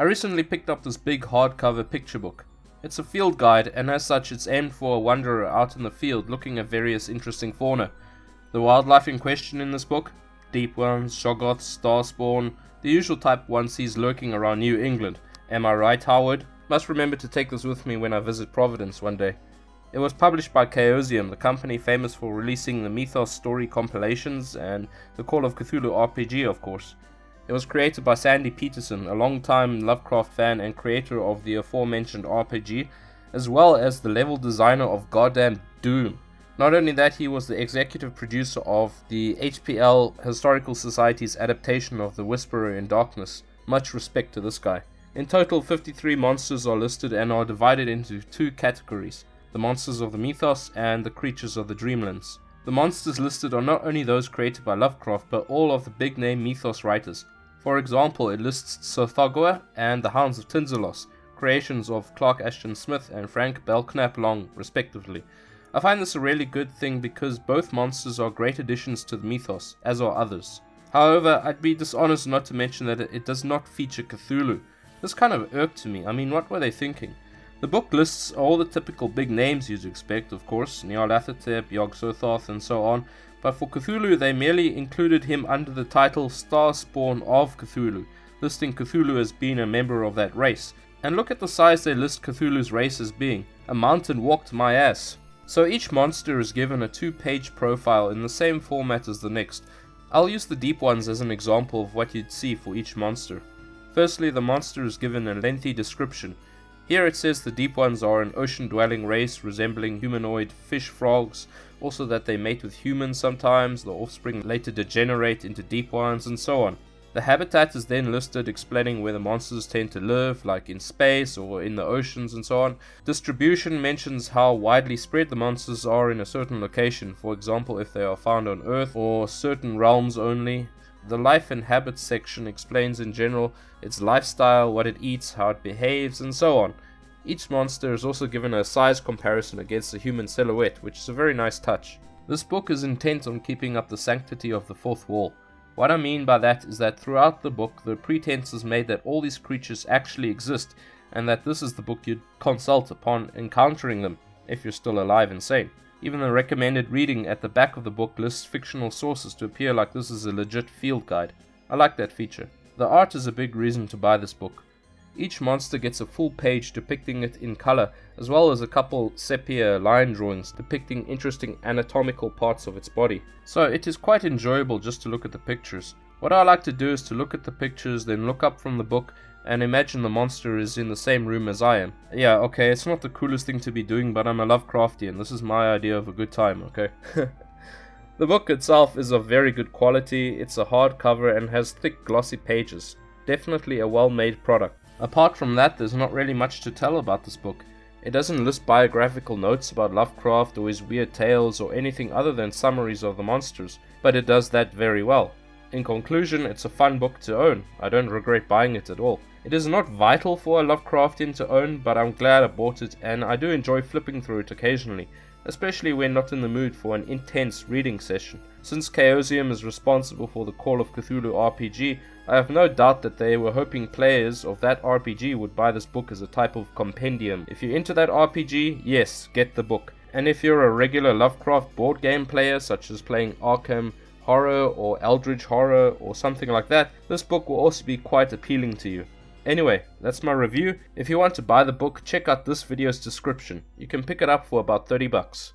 recently picked up this big hardcover picture book. It's a field guide, and as such it's aimed for a wanderer out in the field looking at various interesting fauna. The wildlife in question in this book? Deep ones, shoggoths, starspawn, the usual type one sees lurking around New England. Am I right, Howard? Must remember to take this with me when I visit Providence one day. It was published by Chaosium, the company famous for releasing the Mythos story compilations and the Call of Cthulhu RPG, of course. It was created by Sandy Peterson, a long-time Lovecraft fan and creator of the aforementioned RPG, as well as the level designer of goddamn Doom. Not only that, he was the executive producer of the HPL Historical Society's adaptation of The Whisperer in Darkness. Much respect to this guy. In total, 53 monsters are listed and are divided into two categories: the monsters of the Mythos and the creatures of the Dreamlands. The monsters listed are not only those created by Lovecraft, but all of the big-name Mythos writers. For example, it lists Tsathoggua and the Hounds of Tinzalos, creations of Clark Ashton Smith and Frank Belknap Long, respectively. I find this a really good thing because both monsters are great additions to the mythos, as are others. However, I'd be dishonest not to mention that it does not feature Cthulhu. This kind of irked me. I mean, what were they thinking? The book lists all the typical big names you'd expect, of course, Nyarlathotep, Yog-Sothoth, and so on, but for Cthulhu they merely included him under the title Starspawn of Cthulhu, listing Cthulhu as being a member of that race. And look at the size they list Cthulhu's race as being. A mountain walked my ass. So each monster is given a 2-page profile in the same format as the next. I'll use the deep ones as an example of what you'd see for each monster. Firstly, the monster is given a lengthy description. Here it says the deep ones are an ocean-dwelling race resembling humanoid fish frogs, also that they mate with humans sometimes, the offspring later degenerate into deep ones, and so on. The habitat is then listed, explaining where the monsters tend to live, like in space or in the oceans and so on. Distribution mentions how widely spread the monsters are in a certain location, for example if they are found on Earth or certain realms only. The life and habits section explains in general its lifestyle, what it eats, how it behaves, and so on. Each monster is also given a size comparison against a human silhouette, which is a very nice touch. This book is intent on keeping up the sanctity of the fourth wall. What I mean by that is that throughout the book the pretense is made that all these creatures actually exist, and that this is the book you'd consult upon encountering them, if you're still alive and sane. Even the recommended reading at the back of the book lists fictional sources to appear like this is a legit field guide. I like that feature. The art is a big reason to buy this book. Each monster gets a full page depicting it in color, as well as a couple sepia line drawings depicting interesting anatomical parts of its body. So it is quite enjoyable just to look at the pictures. What I like to do is to look at the pictures, then look up from the book and imagine the monster is in the same room as I am. Yeah, okay, it's not the coolest thing to be doing, but I'm a Lovecraftian. This is my idea of a good time, okay? The book itself is of very good quality. It's a hardcover and has thick glossy pages. Definitely a well-made product. Apart from that, there's not really much to tell about this book. It doesn't list biographical notes about Lovecraft or his weird tales or anything other than summaries of the monsters, but it does that very well. In conclusion, it's a fun book to own. I don't regret buying it at all. It is not vital for a Lovecraftian to own, but I'm glad I bought it, and I do enjoy flipping through it occasionally, especially when not in the mood for an intense reading session. Since Chaosium is responsible for the Call of Cthulhu RPG, I have no doubt that they were hoping players of that RPG would buy this book as a type of compendium. If you're into that RPG, yes, get the book. And if you're a regular Lovecraft board game player, such as playing Arkham Horror or Eldritch Horror or something like that, this book will also be quite appealing to you. Anyway, that's my review. If you want to buy the book, check out this video's description. You can pick it up for about $30.